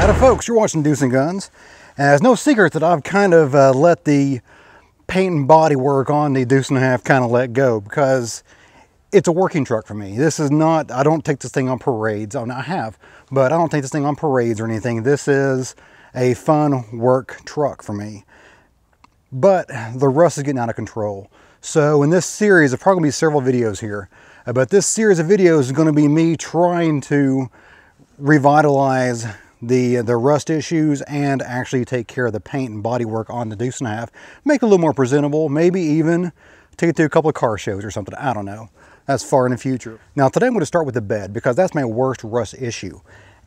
Howdy folks, you're watching Deuce and Guns. And it's no secret that I've kind of let the paint and body work on the Deuce and a half kind of let go, because it's a working truck for me. This is not, I don't take this thing on parades. I mean, I have, but I don't take this thing on parades or anything. This is a fun work truck for me. But the rust is getting out of control. So in this series, there's probably going to be several videos here. But this series of videos is going to be me trying to revitalize the rust issues and actually take care of the paint and body work on the Deuce and a half. Make it a little more presentable, maybe even take it to a couple of car shows or something. I don't know. That's far in the future. Now today I'm going to start with the bed, because that's my worst rust issue.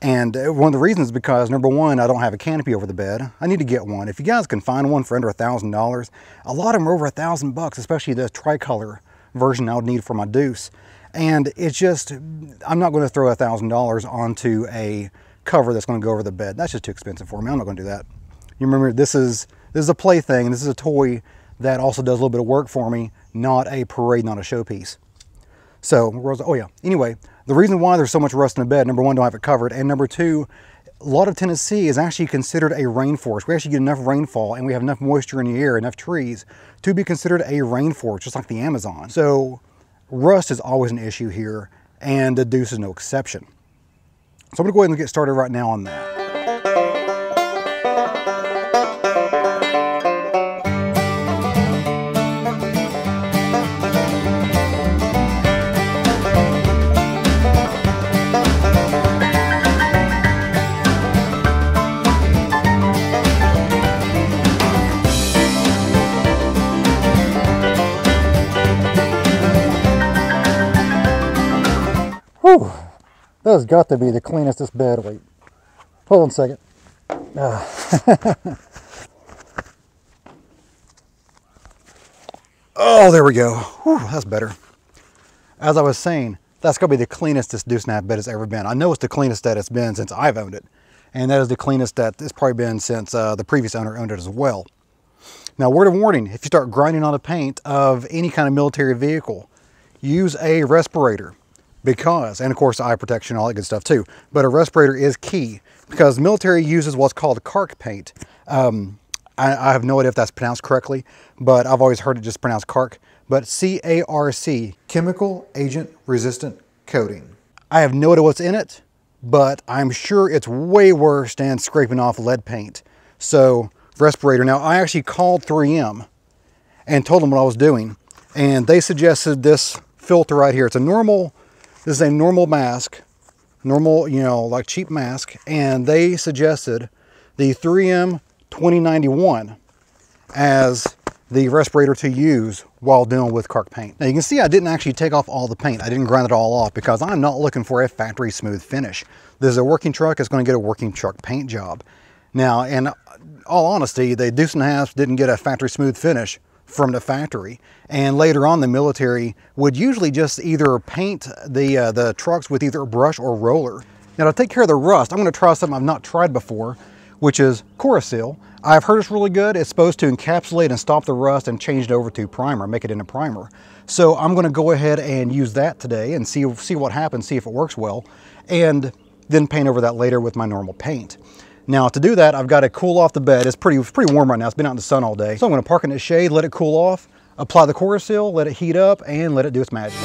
And one of the reasons is because, number one, I don't have a canopy over the bed. I need to get one. If you guys can find one for under $1,000, a lot of them are over $1,000, especially the tricolor version I would need for my Deuce. And it's just, I'm not going to throw $1,000 onto a cover that's going to go over the bed. That's just too expensive for me. I'm not going to do that. You remember, this is a plaything, and this is a toy that also does a little bit of work for me, not a parade, not a showpiece. So, oh yeah, anyway, the reason why there's so much rust in the bed, number one, don't have it covered, and number two, a lot of Tennessee is actually considered a rainforest. We actually get enough rainfall and we have enough moisture in the air, enough trees to be considered a rainforest, just like the Amazon. So rust is always an issue here, and the Deuce is no exception. So I'm gonna go ahead and get started right now on that. Whew, that has got to be the cleanest this bed. Wait, hold on a second. Oh, there we go. Whew, that's better. As I was saying, that's going to be the cleanest this Deuce and a half bed has ever been. I know it's the cleanest that it's been since I've owned it. And that is the cleanest that it's probably been since the previous owner owned it as well. Now, word of warning, if you start grinding on the paint of any kind of military vehicle, use a respirator. Because, and of course eye protection, all that good stuff too, but a respirator is key, because the military uses what's called CARC paint. I have no idea if that's pronounced correctly, but I've always heard it just pronounced CARC, but C-A-R-C, Chemical Agent Resistant Coating. I have no idea what's in it, but I'm sure it's way worse than scraping off lead paint. So, respirator. Now, I actually called 3M and told them what I was doing, and they suggested this filter right here. It's a normal, this is a normal mask, normal, you know, like cheap mask, and they suggested the 3M 2091 as the respirator to use while dealing with CARC paint. Now you can see I didn't actually take off all the paint. I didn't grind it all off, because I'm not looking for a factory smooth finish. This is a working truck. It's going to get a working truck paint job. Now, in all honesty, the Deuce and a half didn't get a factory smooth finish from the factory, and later on the military would usually just either paint the trucks with either a brush or roller. Now, to take care of the rust, I'm going to try something I've not tried before, which is Seal. I've heard it's really good. It's supposed to encapsulate and stop the rust and change it over to primer, make it into primer. So I'm going to go ahead and use that today and see what happens, see if it works well, and then paint over that later with my normal paint. Now, to do that, I've got to cool off the bed. It's pretty warm right now. It's been out in the sun all day. So I'm going to park in the shade, let it cool off, apply the Seal, let it heat up, and let it do its magic.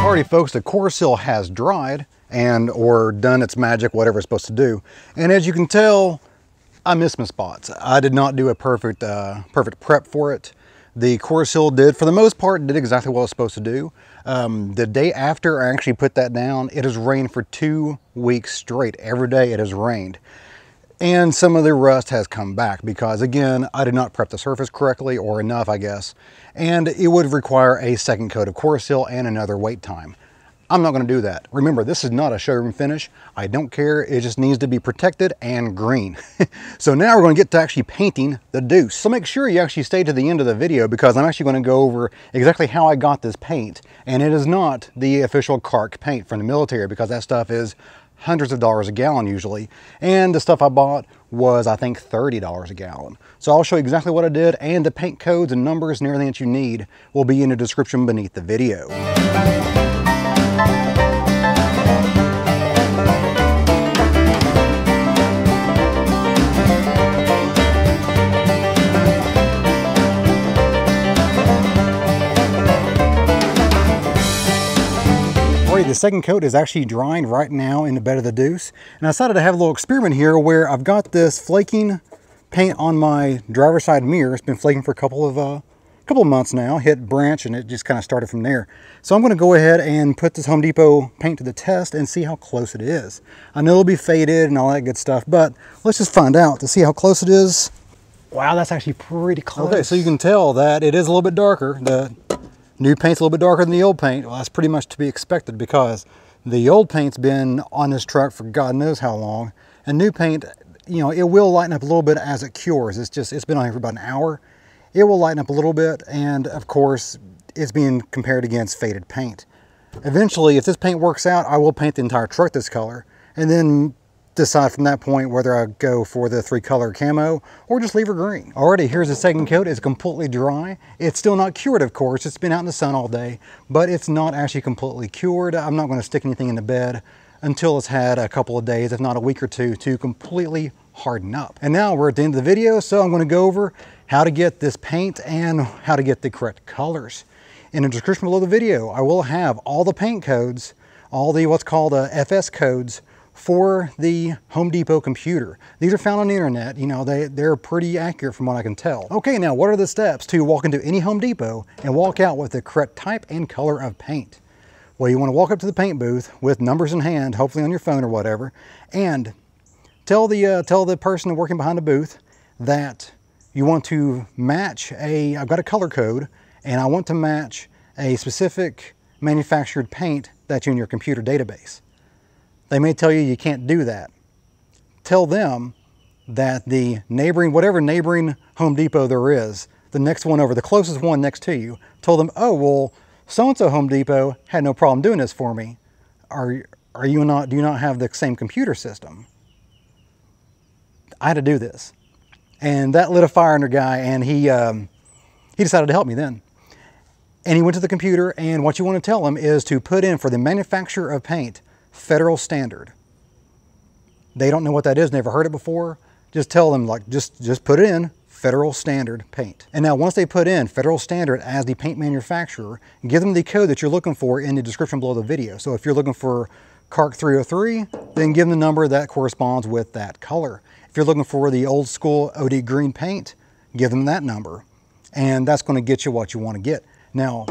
Alrighty folks, the Seal has dried or done its magic, whatever it's supposed to do. And as you can tell, I missed my spots. I did not do a perfect prep for it. The Seal did, for the most part, did exactly what it was supposed to do. The day after I actually put that down, it has rained for 2 weeks straight. Every day it has rained. And some of the rust has come back because, again, I did not prep the surface correctly, or enough, I guess. And it would require a second coat of Seal and another wait time. I'm not going to do that. Remember, this is not a showroom finish. I don't care. It just needs to be protected and green. So now we're going to get to actually painting the Deuce. So make sure you actually stay to the end of the video because I'm actually going to go over exactly how I got this paint. And it is not the official CARC paint from the military because that stuff is hundreds of dollars a gallon usually. And the stuff I bought was, I think, $30 a gallon. So I'll show you exactly what I did, and the paint codes and numbers and everything that you need will be in the description beneath the video. The second coat is actually drying right now in the bed of the Deuce, and I decided to have a little experiment here where I've got this flaking paint on my driver's side mirror. It's been flaking for a couple of months now. Hit branch and it just kind of started from there. So I'm going to go ahead and put this Home Depot paint to the test and see how close it is. I know it'll be faded and all that good stuff, but let's just find out to see how close it is. Wow, that's actually pretty close. Okay, so you can tell that it is a little bit darker. The new paint's a little bit darker than the old paint. Well, that's pretty much to be expected because the old paint's been on this truck for God knows how long. And new paint, you know, it will lighten up a little bit as it cures. It's been on here for about an hour. It will lighten up a little bit, and of course, it's being compared against faded paint. Eventually, if this paint works out, I will paint the entire truck this color, and then decide from that point whether I go for the 3-color camo or just leave her green. Alrighty, here's the second coat. It's completely dry. It's still not cured, of course. It's been out in the sun all day, but it's not actually completely cured. I'm not going to stick anything in the bed until it's had a couple of days, if not a week or two, to completely harden up. And now we're at the end of the video, so I'm going to go over how to get this paint and how to get the correct colors. In the description below the video, I will have all the paint codes, all the what's called FS codes for the Home Depot computer. These are found on the internet. You know, they're pretty accurate from what I can tell. Okay, now what are the steps to walk into any Home Depot and walk out with the correct type and color of paint? Well, you want to walk up to the paint booth with numbers in hand, hopefully on your phone or whatever, and tell the person working behind the booth that you want to match I've got a color code, and I want to match a specific manufactured paint that's in your computer database. They may tell you you can't do that. Tell them that the neighboring, whatever neighboring Home Depot there is, the next one over, the closest one next to you, told them, oh, well, so-and-so Home Depot had no problem doing this for me. Do you not have the same computer system? I had to do this. And that lit a fire under guy, and he decided to help me then. And he went to the computer, and what you want to tell him is to put in for the manufacturer of paint, Federal Standard. They don't know what that is, never heard it before. Just tell them, like, just put it in, Federal Standard paint. And now once they put in Federal Standard as the paint manufacturer, give them the code that you're looking for in the description below the video. So if you're looking for CARC 303, then give them the number that corresponds with that color. If you're looking for the old school OD green paint, give them that number. And that's going to get you what you want to get. Now,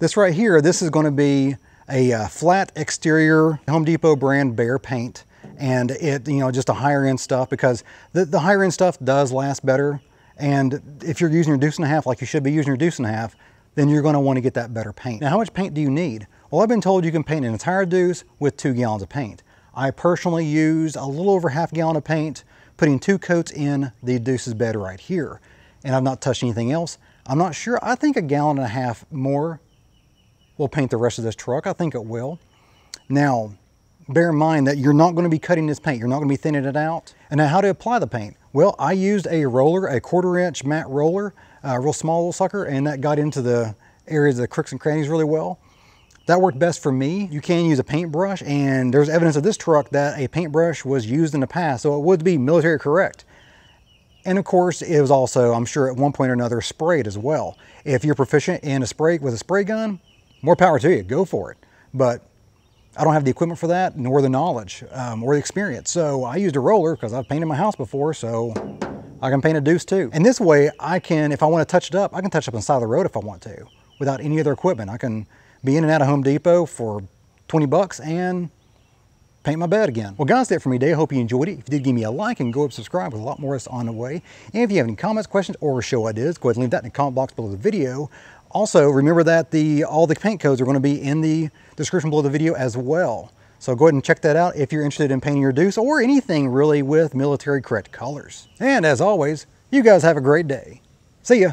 this right here, this is going to be a flat exterior Home Depot brand Behr paint, and it, you know, just a higher end stuff, because the higher end stuff does last better. And if you're using your Deuce and a half like you should be using your Deuce and a half, then you're going to want to get that better paint. Now, how much paint do you need? Well, I've been told you can paint an entire Deuce with 2 gallons of paint. I personally used a little over half a gallon of paint, putting 2 coats in the Deuce's bed right here, and I've not touched anything else. I'm not sure. I think 1.5 gallons more will paint the rest of this truck. I think it will. Now, bear in mind that you're not going to be cutting this paint. You're not going to be thinning it out. And now, how to apply the paint? Well, I used a roller, a 1/4 inch matte roller, a real small little sucker, and that got into the areas of the crooks and crannies really well. That worked best for me. You can use a paintbrush, and there's evidence of this truck that a paintbrush was used in the past, so it would be military correct. And of course, it was also, I'm sure at one point or another, sprayed as well. If you're proficient in a spray with a spray gun, more power to you, go for it. But I don't have the equipment for that, nor the knowledge, or the experience. So I used a roller because I've painted my house before, so I can paint a Deuce too. And this way, I can, if I want to touch it up, I can touch it up on the side of the road if I want to, without any other equipment. I can be in and out of Home Depot for 20 bucks and paint my bed again. Well guys, that's it for me today. I hope you enjoyed it. If you did, give me a like and go up and subscribe, with a lot more on the way. And if you have any comments, questions, or show ideas, go ahead and leave that in the comment box below the video. Also, remember that all the paint codes are going to be in the description below the video as well. So go ahead and check that out if you're interested in painting your Deuce or anything really with military correct colors. And as always, you guys have a great day. See ya.